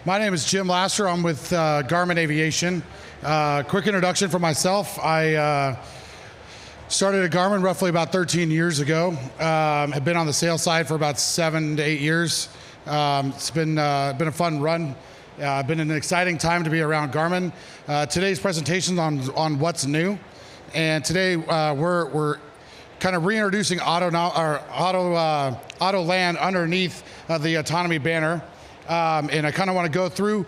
My name is Jim Lasser. I'm with Garmin Aviation. Quick introduction for myself. I started at Garmin roughly about 13 years ago. Have been on the sales side for about 7 to 8 years. It's been a fun run. Been an exciting time to be around Garmin. Today's presentation on what's new, and today we're kind of reintroducing Autoland underneath the Autonomi banner. And I kind of want to go through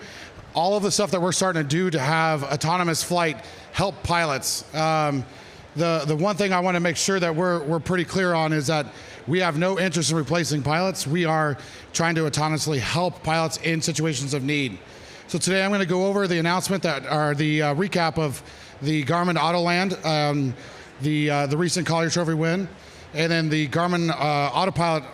all of the stuff that we're starting to do to have autonomous flight help pilots. The one thing I want to make sure that we're pretty clear on is that we have no interest in replacing pilots. We are trying to autonomously help pilots in situations of need. So today I'm going to go over the announcement the recap of the Garmin Autoland, the recent Collier Trophy win, and then the Garmin Autopilot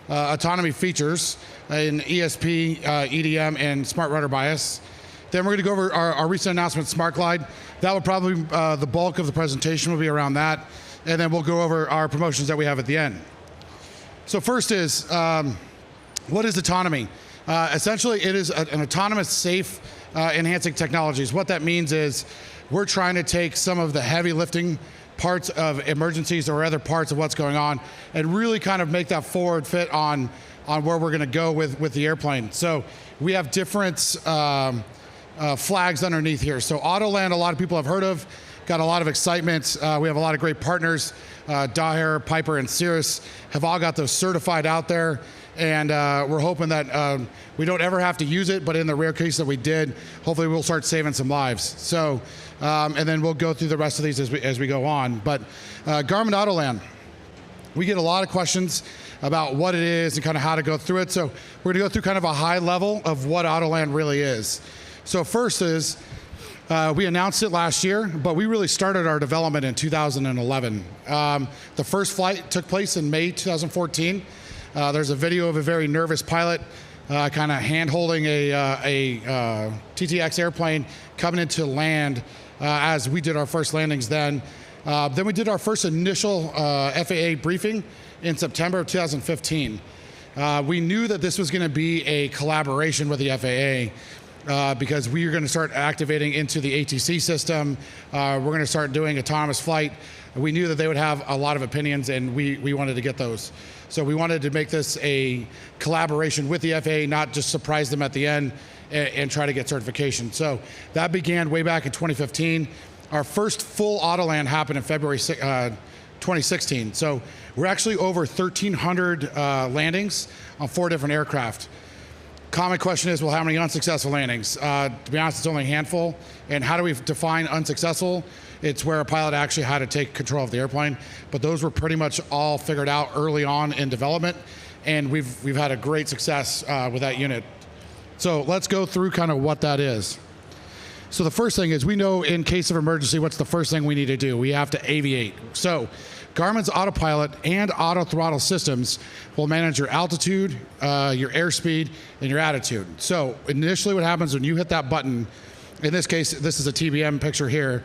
autonomy features in ESP, EDM, and Smart Rudder Bias. Then we're going to go over our recent announcement, Smart Glide. That will probably, the bulk of the presentation will be around that. And then we'll go over our promotions that we have at the end. So first is, what is autonomy? Essentially, it is an autonomous, safe, enhancing technologies. What that means is we're trying to take some of the heavy lifting parts of emergencies or other parts of what's going on and really kind of make that forward fit on where we're going to go with the airplane. So we have different flags underneath here. So Autoland, a lot of people have heard of, got a lot of excitement. We have a lot of great partners. Daher, Piper, and Cirrus have all got those certified out there. And we're hoping that we don't ever have to use it, but in the rare case that we did, hopefully we'll start saving some lives. So, and then we'll go through the rest of these as we go on. But Garmin Autoland, we get a lot of questions about what it is and kind of how to go through it. So we're gonna go through kind of a high level of what Autoland really is. So first is, we announced it last year, but we really started our development in 2011. The first flight took place in May 2014. There's a video of a very nervous pilot kind of hand-holding a TTX airplane coming into land as we did our first landings then. Then we did our first initial FAA briefing in September of 2015. We knew that this was going to be a collaboration with the FAA because we were going to start activating into the ATC system. We're going to start doing autonomous flight. We knew that they would have a lot of opinions, and we wanted to get those. So we wanted to make this a collaboration with the FAA, not just surprise them at the end and try to get certification. So that began way back in 2015. Our first full Autoland happened in February 2016. So we're actually over 1,300 landings on 4 different aircraft. Common question is, well, how many unsuccessful landings? To be honest, it's only a handful. And how do we define unsuccessful? It's where a pilot actually had to take control of the airplane. But those were pretty much all figured out early on in development. And we've had a great success with that unit. So let's go through kind of what that is. So the first thing is, we know in case of emergency, what's the first thing we need to do? We have to aviate. So Garmin's Autopilot and Auto Throttle systems will manage your altitude, your airspeed, and your attitude. So initially what happens when you hit that button, in this case, this is a TBM picture here,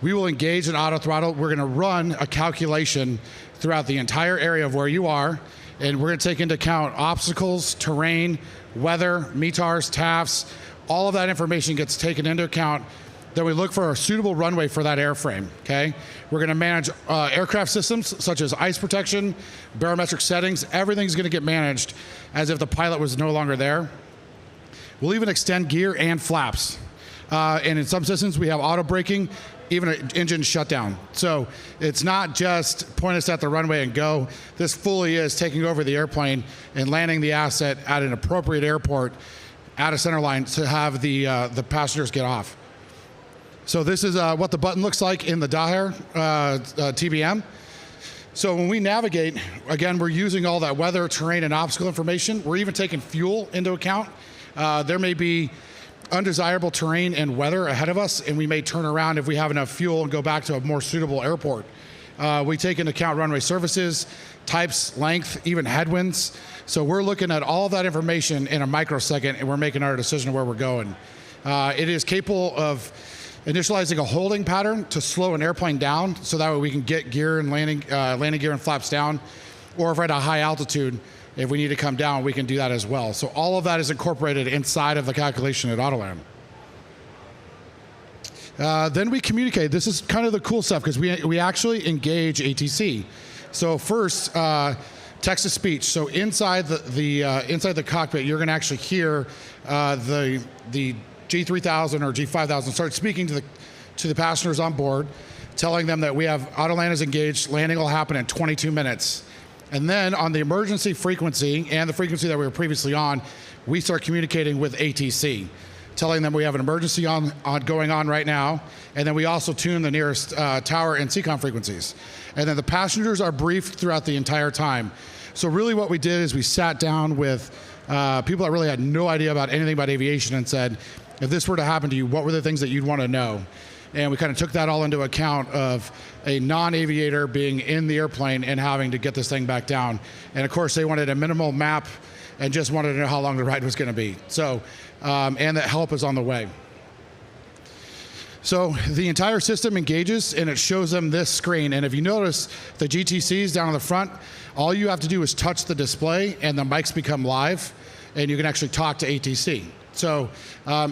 we will engage in auto throttle. We're gonna run a calculation throughout the entire area of where you are, and we're gonna take into account obstacles, terrain, weather, METARs, TAFs, all of that information gets taken into account. Then we look for a suitable runway for that airframe, okay? We're gonna manage aircraft systems such as ice protection, barometric settings. Everything's gonna get managed as if the pilot was no longer there. We'll even extend gear and flaps. And in some systems, we have auto braking, even an engine shutdown. So it's not just point us at the runway and go. This fully is taking over the airplane and landing the asset at an appropriate airport at a center line to have the passengers get off. So this is what the button looks like in the Daher TBM. So when we navigate, again, we're using all that weather, terrain, and obstacle information. We're even taking fuel into account. There may be undesirable terrain and weather ahead of us, and we may turn around if we have enough fuel and go back to a more suitable airport. We take into account runway surfaces, types, length, even headwinds. So we're looking at all that information in a microsecond, and we're making our decision where we're going. It is capable of initializing a holding pattern to slow an airplane down, so that way we can get gear and landing gear and flaps down, or if we're at a high altitude, if we need to come down, we can do that as well. So all of that is incorporated inside of the calculation at Autoland. Then we communicate. This is kind of the cool stuff because we actually engage ATC. So first, text-to-speech. So inside the cockpit, you're going to actually hear the G3000 or G5000 start speaking to the passengers on board, telling them that we have Autoland is engaged. Landing will happen in 22 minutes. And then on the emergency frequency and the frequency that we were previously on, we start communicating with ATC, telling them we have an emergency going on right now, and then we also tune the nearest tower and CCOM frequencies. And then the passengers are briefed throughout the entire time. So really what we did is we sat down with people that really had no idea about anything about aviation and said, if this were to happen to you, what were the things that you'd want to know? And we kind of took that all into account of a non-aviator being in the airplane and having to get this thing back down. And of course, they wanted a minimal map and just wanted to know how long the ride was going to be. So, and that help is on the way. So the entire system engages and it shows them this screen. And if you notice the GTCs down on the front, all you have to do is touch the display and the mics become live and you can actually talk to ATC. So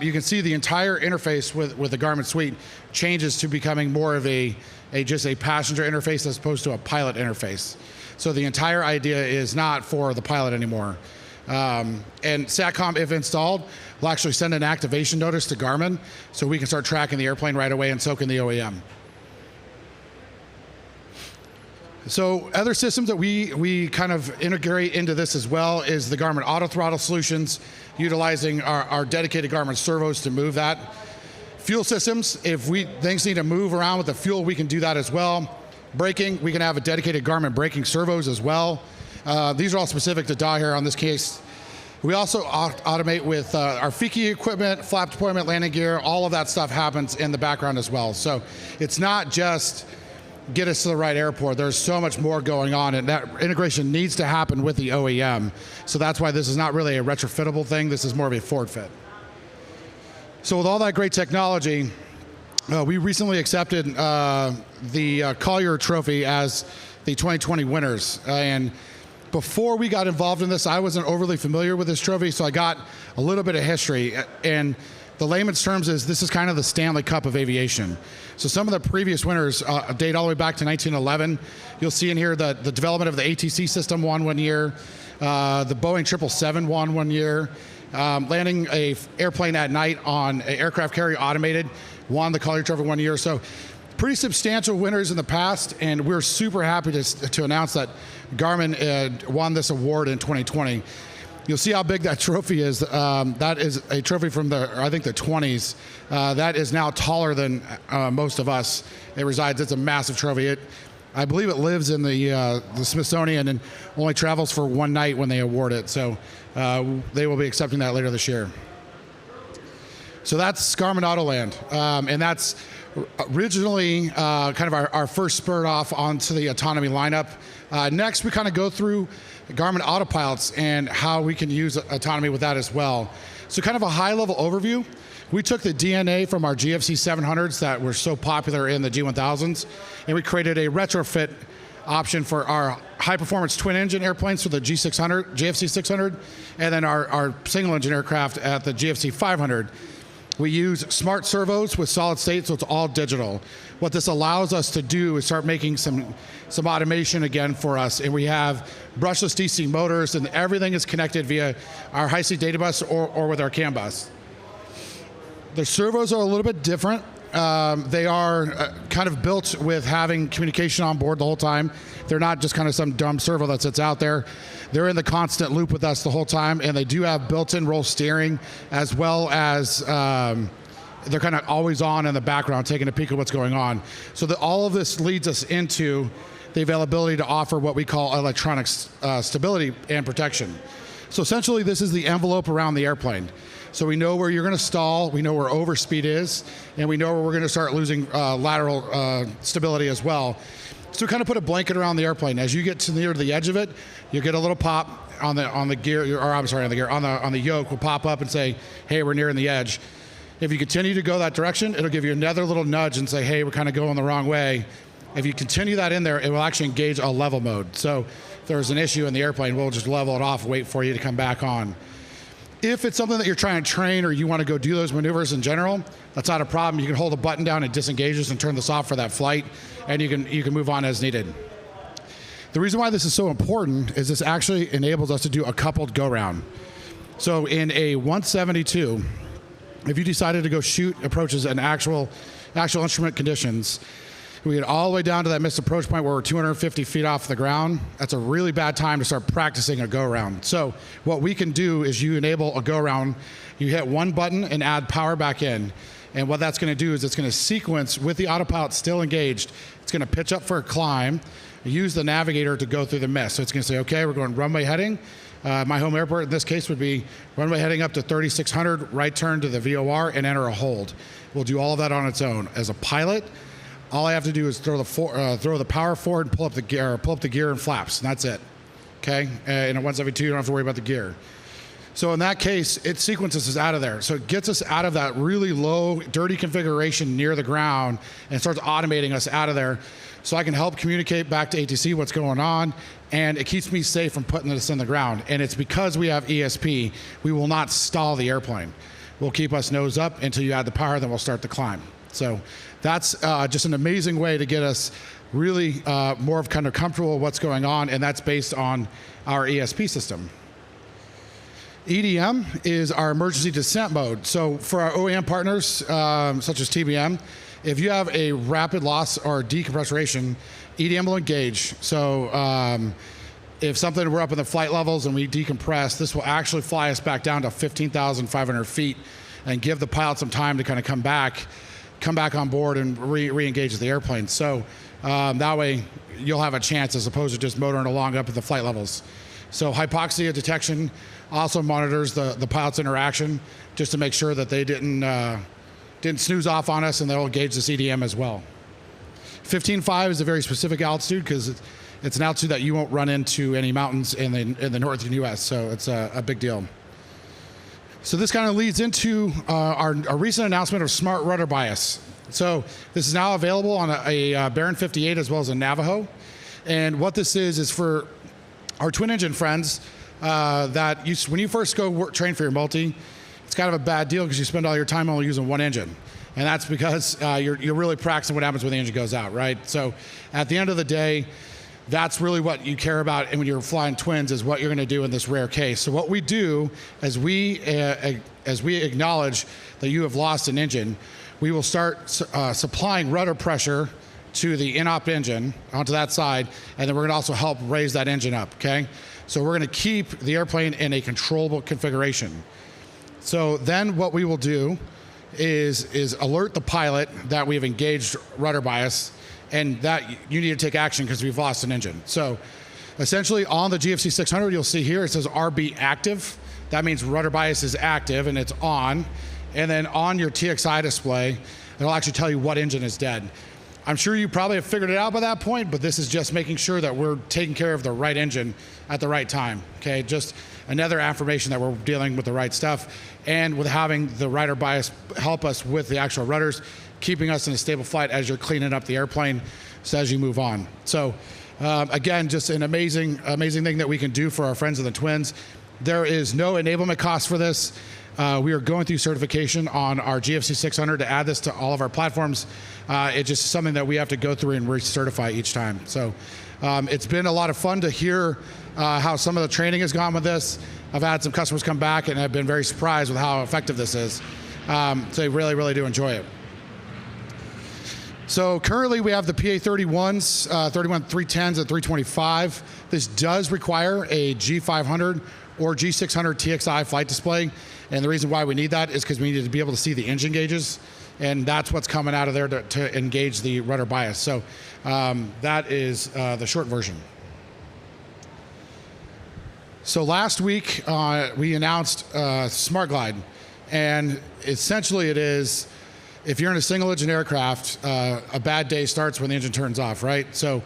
you can see the entire interface with the Garmin suite changes to becoming more of just a passenger interface as opposed to a pilot interface. So the entire idea is not for the pilot anymore. And SATCOM, if installed, will actually send an activation notice to Garmin so we can start tracking the airplane right away and soak in the OEM. So other systems that we kind of integrate into this as well is the Garmin Auto Throttle solutions, utilizing our dedicated Garmin servos to move that. Fuel systems, if things need to move around with the fuel, we can do that as well. Braking, we can have a dedicated Garmin braking servos as well. These are all specific to Daher on this case. We also automate with our Fiki equipment, flap deployment, landing gear, all of that stuff happens in the background as well. So it's not just get us to the right airport. There's so much more going on, and that integration needs to happen with the OEM. So that's why this is not really a retrofittable thing. This is more of a forward fit. So with all that great technology, we recently accepted the Collier trophy as the 2020 winners. And before we got involved in this, I wasn't overly familiar with this trophy, so I got a little bit of history. And the layman's terms is this is kind of the Stanley Cup of aviation. So some of the previous winners date all the way back to 1911. You'll see in here that the development of the ATC system won 1 year. The Boeing 777 won 1 year. Landing a airplane at night on an aircraft carrier automated won the Collier Trophy 1 year. So pretty substantial winners in the past, and we're super happy to announce that Garmin won this award in 2020. You'll see how big that trophy is. That is a trophy from I think the 20s. That is now taller than most of us. It's a massive trophy. I believe it lives in the Smithsonian and only travels for one night when they award it. So they will be accepting that later this year. So that's Garmin Autoland, and that's originally kind of our first spurt off onto the Autonomi lineup. Next, we kind of go through Garmin Autopilots and how we can use Autonomi with that as well. So kind of a high-level overview. We took the DNA from our GFC 700s that were so popular in the G1000s, and we created a retrofit option for our high-performance twin-engine airplanes for the GFC 600, and then our single-engine aircraft at the GFC 500. We use smart servos with solid state, so it's all digital. What this allows us to do is start making some automation again for us, and we have brushless DC motors, and everything is connected via our high-speed data bus or with our CAN bus. The servos are a little bit different. They are kind of built with having communication on board the whole time. They're not just kind of some dumb servo that sits out there. They're in the constant loop with us the whole time, and they do have built-in roll steering, as well as they're kind of always on in the background, taking a peek at what's going on. So all of this leads us into the availability to offer what we call electronic stability and protection. So essentially, this is the envelope around the airplane. So we know where you're going to stall, we know where overspeed is, and we know where we're going to start losing lateral stability as well. So we kind of put a blanket around the airplane. As you get to near the edge of it, you get a little pop on the gear, or I'm sorry, on the gear, on the yoke will pop up and say, hey, we're nearing the edge. If you continue to go that direction, it'll give you another little nudge and say, hey, we're kind of going the wrong way. If you continue that in there, it will actually engage a level mode. So there's an issue in the airplane, we'll just level it off, wait for you to come back on. If it's something that you're trying to train or you want to go do those maneuvers in general, that's not a problem. You can hold a button down and disengage this and turn this off for that flight, and you can move on as needed. The reason why this is so important is this actually enables us to do a coupled go-round. So in a 172, if you decided to go shoot approaches in actual instrument conditions, we get all the way down to that missed approach point where we're 250 feet off the ground. That's a really bad time to start practicing a go-round. So what we can do is you enable a go-round, you hit one button and add power back in. And what that's going to do is it's going to sequence with the autopilot still engaged. It's going to pitch up for a climb, use the navigator to go through the mist. So it's going to say, okay, we're going runway heading. My home airport in this case would be runway heading up to 3600, right turn to the VOR and enter a hold. We'll do all of that on its own. As a pilot, all I have to do is throw the power forward and pull up the gear and flaps, and that's it. Okay? In a 172, you don't have to worry about the gear. So in that case, it sequences us out of there. So it gets us out of that really low, dirty configuration near the ground and starts automating us out of there. So I can help communicate back to ATC what's going on, and it keeps me safe from putting this in the ground. And it's because we have ESP, we will not stall the airplane. We'll keep us nose up until you add the power, then we'll start the climb. So that's just an amazing way to get us really more of kind of comfortable with what's going on, and that's based on our ESP system. EDM is our emergency descent mode. So for our OEM partners, such as TBM, if you have a rapid loss or decompressuration, EDM will engage. So if we're up in the flight levels and we decompress, this will actually fly us back down to 15,500 feet and give the pilot some time to kind of come back on board and re-engage the airplane. So that way you'll have a chance as opposed to just motoring along up at the flight levels. So hypoxia detection also monitors the pilot's interaction just to make sure that they didn't snooze off on us, and they'll engage the CDM as well. 15.5 is a very specific altitude because it's an altitude that you won't run into any mountains in the northern US, so it's a big deal. So this kind of leads into our recent announcement of smart rudder bias. So this is now available on a Baron 58 as well as a Navajo. And what this is for our twin engine friends when you first go train for your multi, it's kind of a bad deal because you spend all your time only using one engine. And that's because you're really practicing what happens when the engine goes out, right? So at the end of the day, that's really what you care about, and when you're flying twins is what you're going to do in this rare case. So what we do as we acknowledge that you have lost an engine, we will start supplying rudder pressure to the in-op engine onto that side, and then we're going to also help raise that engine up, okay? So we're going to keep the airplane in a controllable configuration. So then what we will do is alert the pilot that we have engaged rudder bias, and that you need to take action because we've lost an engine. So essentially on the GFC 600, you'll see here, it says RB active. That means rudder bias is active and it's on. And then on your TXI display, it'll actually tell you what engine is dead. I'm sure you probably have figured it out by that point, but this is just making sure that we're taking care of the right engine at the right time, okay? Just another affirmation that we're dealing with the right stuff, and with having the rudder bias help us with the actual rudders, keeping us in a stable flight as you're cleaning up the airplane so as you move on. So again, just an amazing thing that we can do for our friends in the twins. There is no enablement cost for this. We are going through certification on our GFC 600 to add this to all of our platforms. It's just something that we have to go through and recertify each time. So it's been a lot of fun to hear how some of the training has gone with this. I've had some customers come back and have been very surprised with how effective this is. So they really, really do enjoy it. So currently we have the PA31s, 31 310s and 325. This does require a G500 or G600 TXI flight display. And the reason why we need that is because we need to be able to see the engine gauges. And that's what's coming out of there to engage the rudder bias. So that is the short version. So last week we announced Smart Glide. And essentially it is, if you're in a single engine aircraft, a bad day starts when the engine turns off, right? So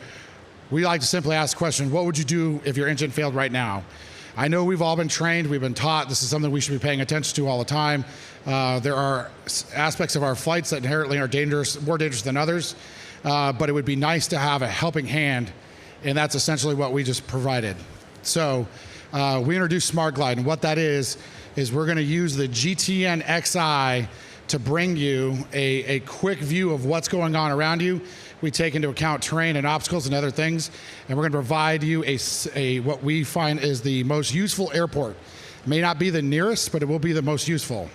we like to simply ask the question, what would you do if your engine failed right now? I know we've all been trained, we've been taught, this is something we should be paying attention to all the time. There are aspects of our flights that inherently are dangerous, more dangerous than others, but it would be nice to have a helping hand and that's essentially what we just provided. So we introduced Smart Glide, and what that is we're going to use the GTN XI to bring you a quick view of what's going on around you. We take into account terrain and obstacles and other things, and we're going to provide you a what we find is the most useful airport. It may not be the nearest, but it will be the most useful.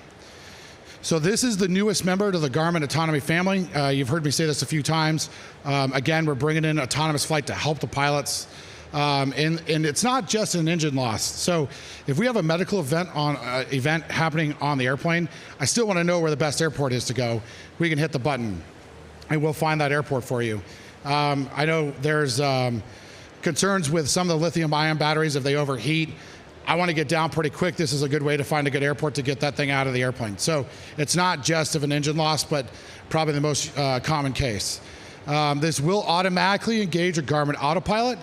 So this is the newest member to the Garmin Autonomi family. You've heard me say this a few times. Again, we're bringing in autonomous flight to help the pilots. And it's not just an engine loss. So if we have a medical event happening on the airplane, I still want to know where the best airport is to go. We can hit the button, and we'll find that airport for you. I know there's concerns with some of the lithium-ion batteries if they overheat. I want to get down pretty quick. This is a good way to find a good airport to get that thing out of the airplane. So it's not just of an engine loss, but probably the most common case. This will automatically engage a Garmin Autopilot.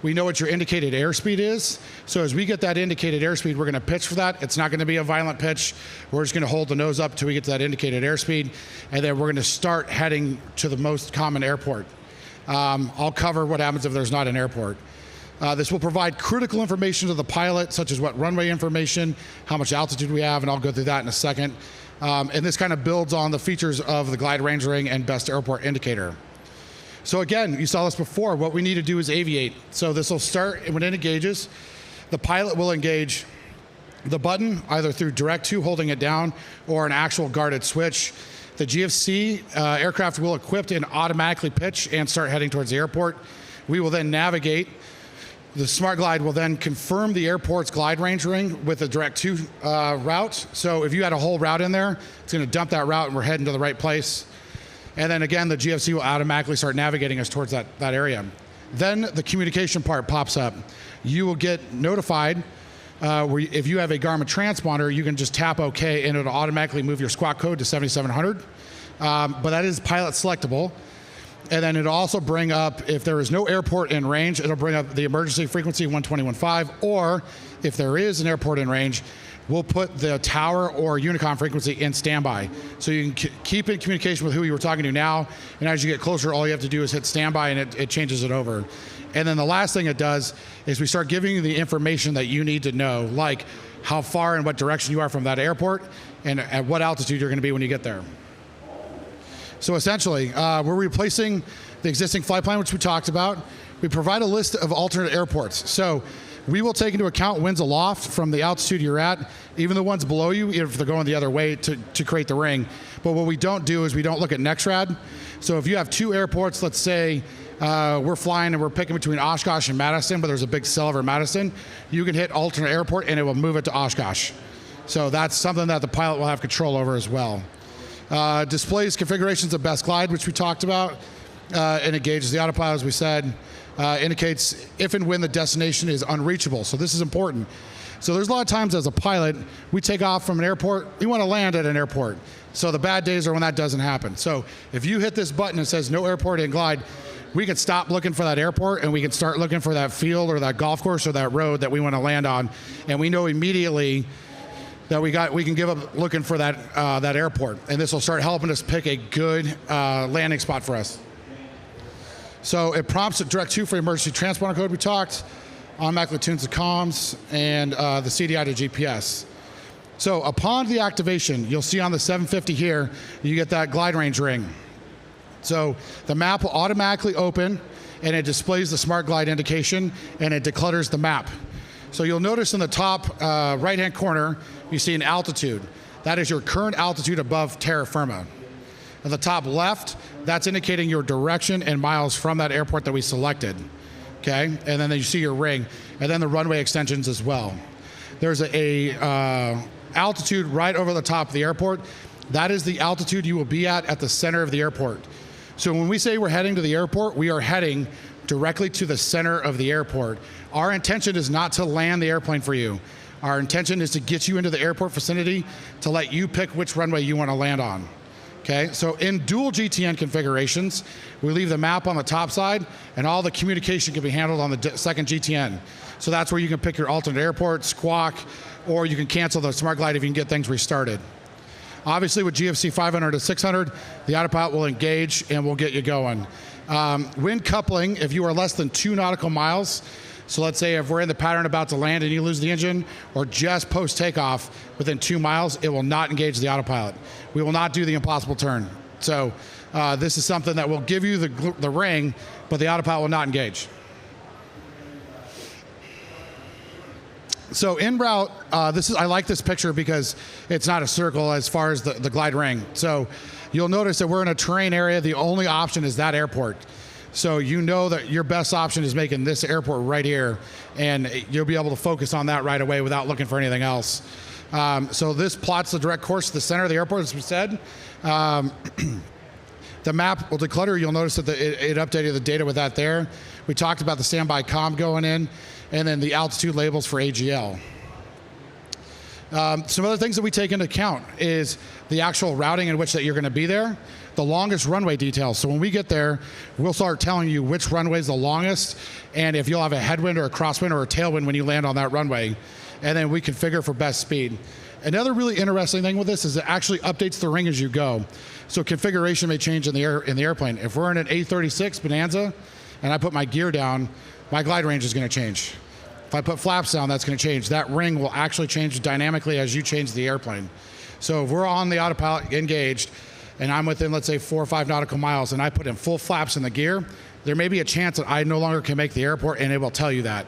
We know what your indicated airspeed is. So as we get that indicated airspeed, we're going to pitch for that. It's not going to be a violent pitch. We're just going to hold the nose up till we get to that indicated airspeed. And then we're going to start heading to the most common airport. I'll cover what happens if there's not an airport. This will provide critical information to the pilot, such as what runway information, how much altitude we have, and I'll go through that in a second. And this kind of builds on the features of the glide range ring and best airport indicator. So again, you saw this before. What we need to do is aviate. So this will start when it engages. The pilot will engage the button either through direct to holding it down or an actual guarded switch. The GFC aircraft will equip and automatically pitch and start heading towards the airport. We will then navigate. The Smart Glide will then confirm the airport's glide range ring with a direct to route. So if you had a whole route in there, it's going to dump that route and we're heading to the right place. And then again, the GFC will automatically start navigating us towards that area. Then the communication part pops up. You will get notified if you have a Garmin transponder, you can just tap OK and it'll automatically move your squawk code to 7700. But that is pilot selectable. And then it'll also bring up, if there is no airport in range, it'll bring up the emergency frequency 120.15, or if there is an airport in range, we'll put the tower or Unicom frequency in standby. So you can keep in communication with who you were talking to now, and as you get closer, all you have to do is hit standby and it changes it over. And then the last thing it does is we start giving you the information that you need to know, like how far and what direction you are from that airport, and at what altitude you're gonna be when you get there. So essentially, we're replacing the existing flight plan, which we talked about. We provide a list of alternate airports. So we will take into account winds aloft from the altitude you're at, even the ones below you, if they're going the other way to create the ring. But what we don't do is we don't look at NEXRAD. So if you have two airports, let's say we're flying and we're picking between Oshkosh and Madison, but there's a big cell over Madison, you can hit alternate airport and it will move it to Oshkosh. So that's something that the pilot will have control over as well. Displays configurations of best glide, which we talked about, and engages the autopilot, as we said, indicates if and when the destination is unreachable. So this is important. So there's a lot of times as a pilot, we take off from an airport, we want to land at an airport. So the bad days are when that doesn't happen. So if you hit this button and says no airport in glide, we can stop looking for that airport and we can start looking for that field or that golf course or that road that we want to land on. And we know immediately that we can give up looking for that airport, and this will start helping us pick a good landing spot for us. So it prompts a direct to for emergency transponder code we talked, automatically tunes the comms, and the CDI to GPS. So upon the activation, you'll see on the 750 here, you get that glide range ring. So the map will automatically open, and it displays the Smart Glide indication, and it declutters the map. So you'll notice in the top right-hand corner, you see an altitude. That is your current altitude above terra firma. At the top left, that's indicating your direction and miles from that airport that we selected. Okay, and then you see your ring, and then the runway extensions as well. There's a altitude right over the top of the airport. That is the altitude you will be at the center of the airport. So when we say we're heading to the airport, we are heading directly to the center of the airport. Our intention is not to land the airplane for you. Our intention is to get you into the airport vicinity to let you pick which runway you want to land on. Okay, so in dual GTN configurations, we leave the map on the top side and all the communication can be handled on the second GTN. So that's where you can pick your alternate airport, squawk, or you can cancel the Smart Glide if you can get things restarted. Obviously with GFC 500 to 600, the autopilot will engage and we'll get you going. Wind coupling, if you are less than 2 nautical miles, so let's say if we're in the pattern about to land and you lose the engine, or just post takeoff within 2 miles, it will not engage the autopilot. We will not do the impossible turn. So this is something that will give you the ring, but the autopilot will not engage. So en route, I like this picture because it's not a circle as far as the glide ring. So you'll notice that we're in a terrain area. The only option is that airport. So you know that your best option is making this airport right here, and you'll be able to focus on that right away without looking for anything else. So this plots the direct course to the center of the airport, as we said. The map will declutter. You'll notice that it updated the data with that there. We talked about the standby comm going in, and then the altitude labels for AGL. Some other things that we take into account is the actual routing in which that you're going to be there, the longest runway details. So when we get there, we'll start telling you which runway is the longest, and if you'll have a headwind or a crosswind or a tailwind when you land on that runway, and then we configure for best speed. Another really interesting thing with this is it actually updates the ring as you go. So configuration may change in the airplane. If we're in an A36 Bonanza and I put my gear down, my glide range is going to change. If I put flaps down, that's going to change. That ring will actually change dynamically as you change the airplane. So if we're on the autopilot engaged and I'm within, let's say, 4 or 5 nautical miles and I put in full flaps in the gear, there may be a chance that I no longer can make the airport, and it will tell you that.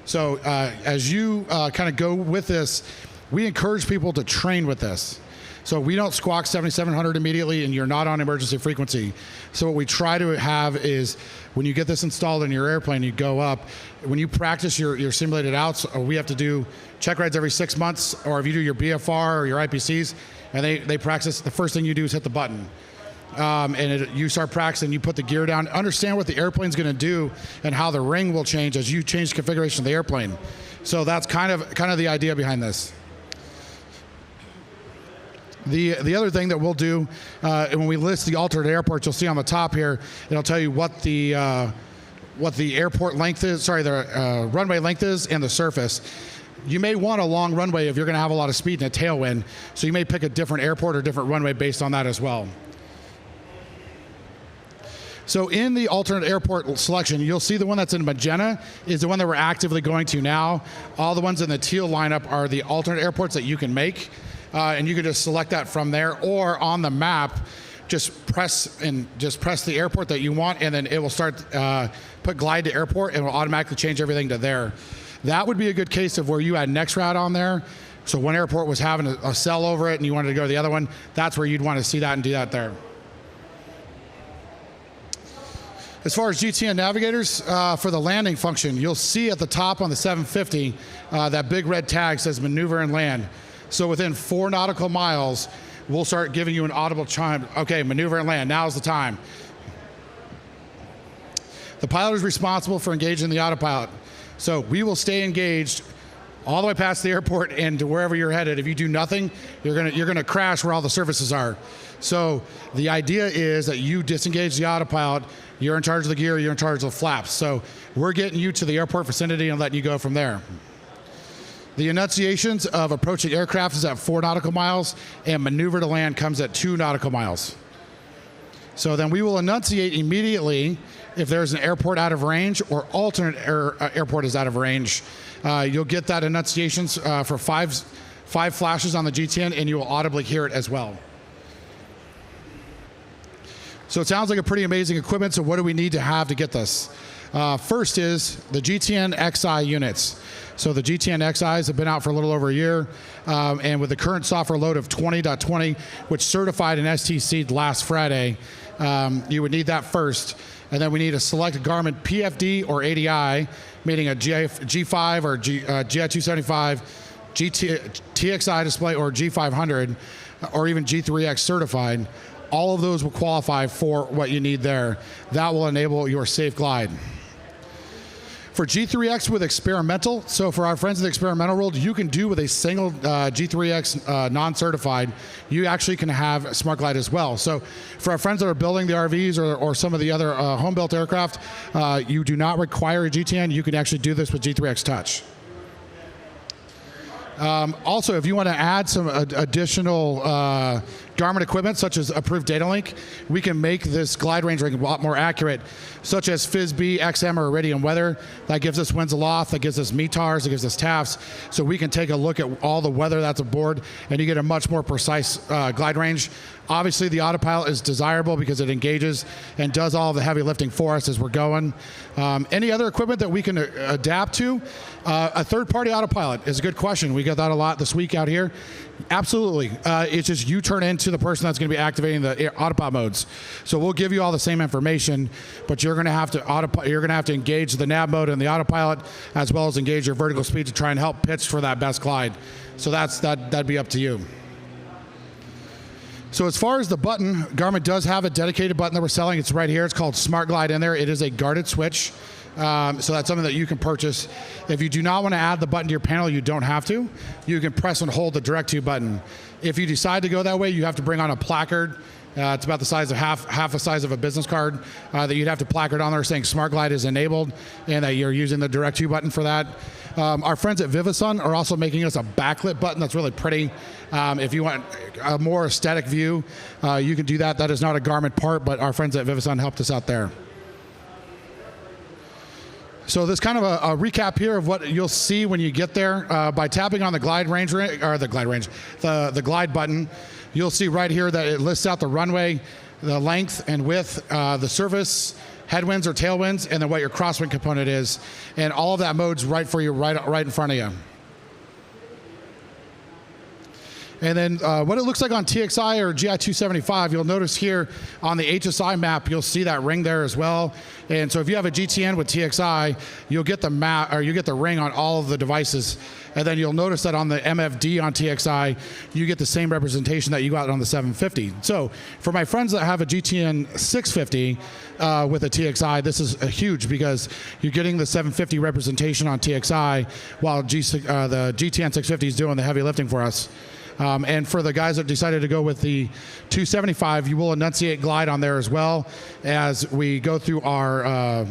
So as you kind of go with this, we encourage people to train with this. So we don't squawk 7700 immediately and you're not on emergency frequency. So what we try to have is when you get this installed in your airplane, you go up, when you practice your simulated outs, or we have to do check rides every 6 months, or if you do your BFR or your IPCs, and they practice, the first thing you do is hit the button. You start practicing, you put the gear down, understand what the airplane's gonna do and how the ring will change as you change the configuration of the airplane. So that's kind of the idea behind this. The other thing that we'll do, when we list the alternate airports, you'll see on the top here, it'll tell you what the airport length is, the runway length is, and the surface. You may want a long runway if you're gonna have a lot of speed and a tailwind, so you may pick a different airport or different runway based on that as well. So in the alternate airport selection, you'll see the one that's in magenta is the one that we're actively going to now. All the ones in the teal lineup are the alternate airports that you can make. And you can just select that from there, or on the map, just press the airport that you want, and then it will start put glide to airport, and it will automatically change everything to there. That would be a good case of where you had next route on there. So one airport was having a cell over it, and you wanted to go to the other one. That's where you'd want to see that and do that there. As far as GTN navigators, for the landing function, you'll see at the top on the 750 that big red tag says maneuver and land. So within 4 nautical miles, we'll start giving you an audible chime. Okay, maneuver and land, now's the time. The pilot is responsible for engaging the autopilot. So we will stay engaged all the way past the airport and to wherever you're headed. If you do nothing, you're gonna crash where all the surfaces are. So the idea is that you disengage the autopilot, you're in charge of the gear, you're in charge of the flaps. So we're getting you to the airport vicinity and letting you go from there. The enunciations of approaching aircraft is at 4 nautical miles, and maneuver to land comes at 2 nautical miles. So then we will enunciate immediately if there's an airport out of range or alternate airport is out of range. You'll get that enunciations for five flashes on the GTN, and you will audibly hear it as well. So it sounds like a pretty amazing equipment, so what do we need to have to get this? First is the GTN XI units. So the GTN XIs have been out for a little over a year, and with the current software load of 20.20, which certified an STC last Friday, you would need that first. And then we need to select a Garmin PFD or ADI, meaning a G5 or GI275, TXI display or G500, or even G3X certified. All of those will qualify for what you need there. That will enable your safe glide. For G3X with experimental, so for our friends in the experimental world, you can do with a single G3X non-certified, you actually can have Smart Glide as well. So for our friends that are building the RVs or some of the other home-built aircraft, you do not require a GTN. You can actually do this with G3X Touch. Also, if you want to add some additional Garmin equipment, such as approved data link, we can make this glide range ring a lot more accurate, such as FISB, XM, or Iridium weather. That gives us winds aloft, that gives us METARs, that gives us TAFs, so we can take a look at all the weather that's aboard, and you get a much more precise glide range. Obviously, the autopilot is desirable because it engages and does all the heavy lifting for us as we're going. Any other equipment that we can adapt to? A third-party autopilot is a good question. We got that a lot this week out here. Absolutely. It's just you turn into the person that's going to be activating the autopilot modes. So we'll give you all the same information, but you're going to have to engage the nav mode and the autopilot, as well as engage your vertical speed to try and help pitch for that best glide. So that'd be up to you. So as far as the button, Garmin does have a dedicated button that we're selling. It's right here. It's called Smart Glide in there. It is a guarded switch. So that's something that you can purchase. If you do not want to add the button to your panel, you don't have to. You can press and hold the direct to button. If you decide to go that way, you have to bring on a placard. It's about the size of half the size of a business card that you'd have to placard on there saying Smart Glide is enabled and that you're using the direct to button for that. Our friends at Vivasun are also making us a backlit button that's really pretty. If you want a more aesthetic view, you can do that. That is not a Garmin part, but our friends at Vivasun helped us out there. So this kind of a recap here of what you'll see when you get there. By tapping on the glide range, or the glide button, you'll see right here that it lists out the runway, the length and width, the surface, headwinds or tailwinds, and then what your crosswind component is. And all of that mode's right for you, right in front of you. And then what it looks like on TXI or GI275, you'll notice here on the HSI map, you'll see that ring there as well. And so if you have a GTN with TXI, you'll get the map, or you get the ring on all of the devices. And then you'll notice that on the MFD on TXI, you get the same representation that you got on the 750. So for my friends that have a GTN 650 with a TXI, this is huge because you're getting the 750 representation on TXI while the GTN 650 is doing the heavy lifting for us. And for the guys that decided to go with the 275, you will enunciate glide on there as well. As we go through our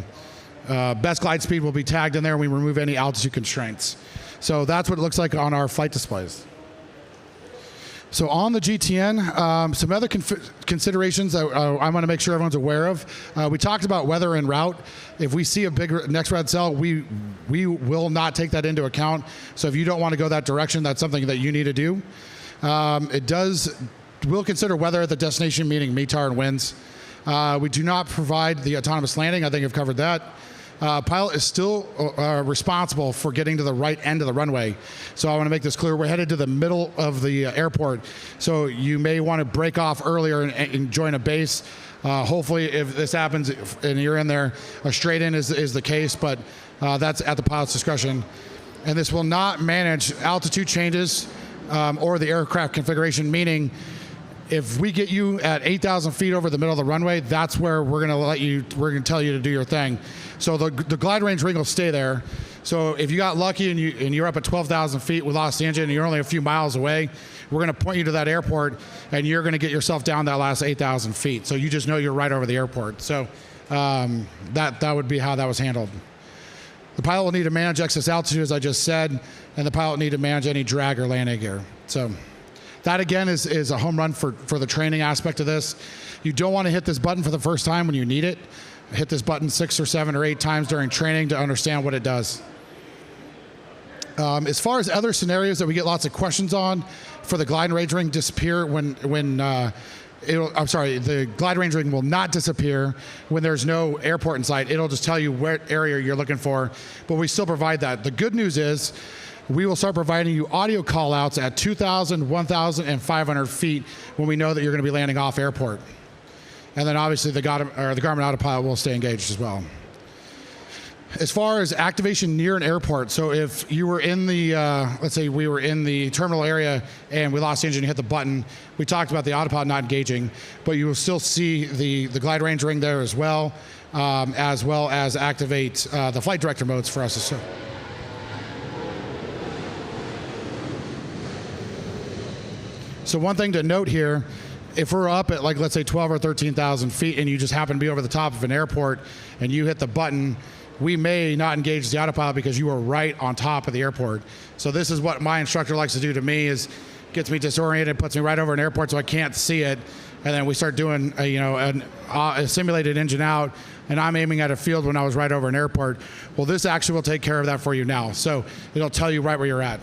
best glide speed will be tagged in there, and we remove any altitude constraints. So that's what it looks like on our flight displays. So on the GTN, some other considerations that I want to make sure everyone's aware of. We talked about weather en route. If we see a big next red cell, we will not take that into account. So if you don't want to go that direction, that's something that you need to do. We'll consider weather at the destination, meaning METAR and winds. We do not provide the autonomous landing. I think I've covered that. Pilot is still responsible for getting to the right end of the runway. So I want to make this clear. We're headed to the middle of the airport. So you may want to break off earlier and join a base. Hopefully, if this happens and you're in there, a straight in is the case, but that's at the pilot's discretion. And this will not manage altitude changes or the aircraft configuration, meaning if we get you at 8,000 feet over the middle of the runway, that's where we're going to tell you to do your thing. So the glide range ring will stay there. So if you got lucky and you're up at 12,000 feet, we lost the engine and you're only a few miles away, we're going to point you to that airport and you're going to get yourself down that last 8,000 feet. So you just know you're right over the airport. So that would be how that was handled. The pilot will need to manage excess altitude, as I just said, and the pilot will need to manage any drag or landing gear. So that again is a home run for the training aspect of this. You don't want to hit this button for the first time when you need it. Hit this button 6 or 7 or 8 times during training to understand what it does. As far as other scenarios that we get lots of questions on, for the glide range ring disappear the glide range ring will not disappear when there's no airport in sight. It'll just tell you what area you're looking for, but we still provide that. The good news is we will start providing you audio call outs at 2,000, 1,000, and 500 feet when we know that you're going to be landing off airport. And then obviously the Garmin Autopilot will stay engaged as well. As far as activation near an airport, so if you were in the, let's say we were in the terminal area and we lost the engine, you hit the button, we talked about the autopilot not engaging, but you will still see the glide range ring there as well as activate the flight director modes for us. So one thing to note here, if we're up at like, let's say 12 or 13,000 feet and you just happen to be over the top of an airport and you hit the button, we may not engage the autopilot because you are right on top of the airport. So this is what my instructor likes to do to me is gets me disoriented, puts me right over an airport so I can't see it. And then we start doing a simulated engine out, and I'm aiming at a field when I was right over an airport. Well, this actually will take care of that for you now. So it'll tell you right where you're at.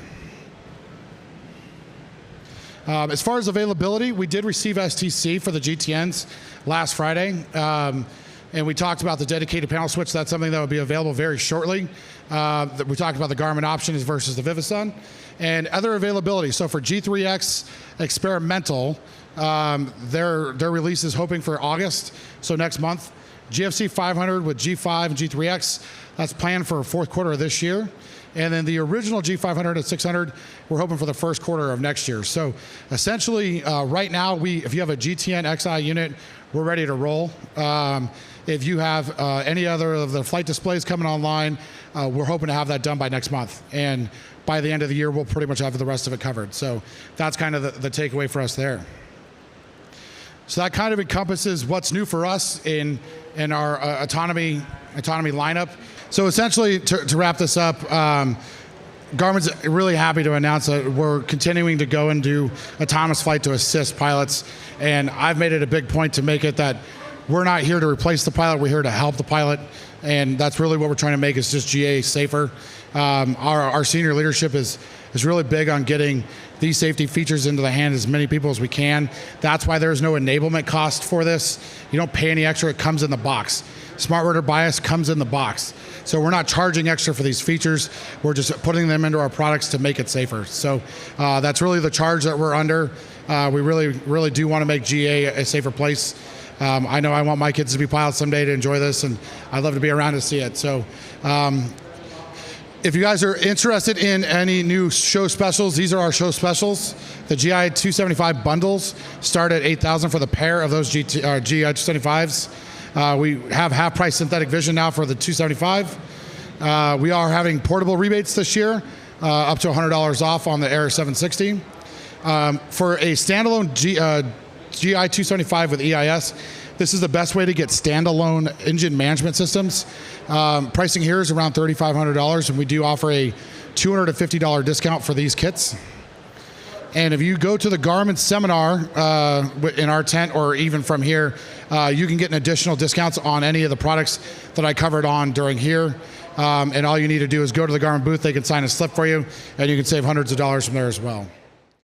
As far as availability, we did receive STC for the GTNs last Friday. And we talked about the dedicated panel switch. That's something that will be available very shortly. We talked about the Garmin options versus the Vivasun. And other availability. So for G3X Experimental, their release is hoping for August, so next month. GFC 500 with G5 and G3X, that's planned for fourth quarter of this year. And then the original G500 and 600, we're hoping for the first quarter of next year. So essentially, right now, if you have a GTN XI unit, we're ready to roll. If you have any other of the flight displays coming online, we're hoping to have that done by next month. And by the end of the year, we'll pretty much have the rest of it covered. So that's kind of the takeaway for us there. So that kind of encompasses what's new for us in our autonomy lineup. So essentially, to wrap this up, Garmin's really happy to announce that we're continuing to go and do autonomous flight to assist pilots. And I've made it a big point to make it that we're not here to replace the pilot, we're here to help the pilot. And that's really what we're trying to make, is just GA safer. Our senior leadership is really big on getting these safety features into the hand as many people as we can. That's why there's no enablement cost for this. You don't pay any extra, it comes in the box. Smart rotor bias comes in the box. So we're not charging extra for these features. We're just putting them into our products to make it safer. So that's really the charge that we're under. We really do want to make GA a safer place. I know I want my kids to be pilots someday to enjoy this, and I'd love to be around to see it. So if you guys are interested in any new show specials, these are our show specials. The GI 275 bundles start at $8,000 for the pair of those GI 275s. We have half-price synthetic vision now for the 275. We are having portable rebates this year, up to $100 off on the Air 760. For a standalone GI 275 with EIS, this is the best way to get standalone engine management systems. Pricing here is around $3,500, and we do offer a $250 discount for these kits. And if you go to the Garmin seminar in our tent, or even from here, you can get an additional discounts on any of the products that I covered on during here. And all you need to do is go to the Garmin booth. They can sign a slip for you, and you can save hundreds of dollars from there as well.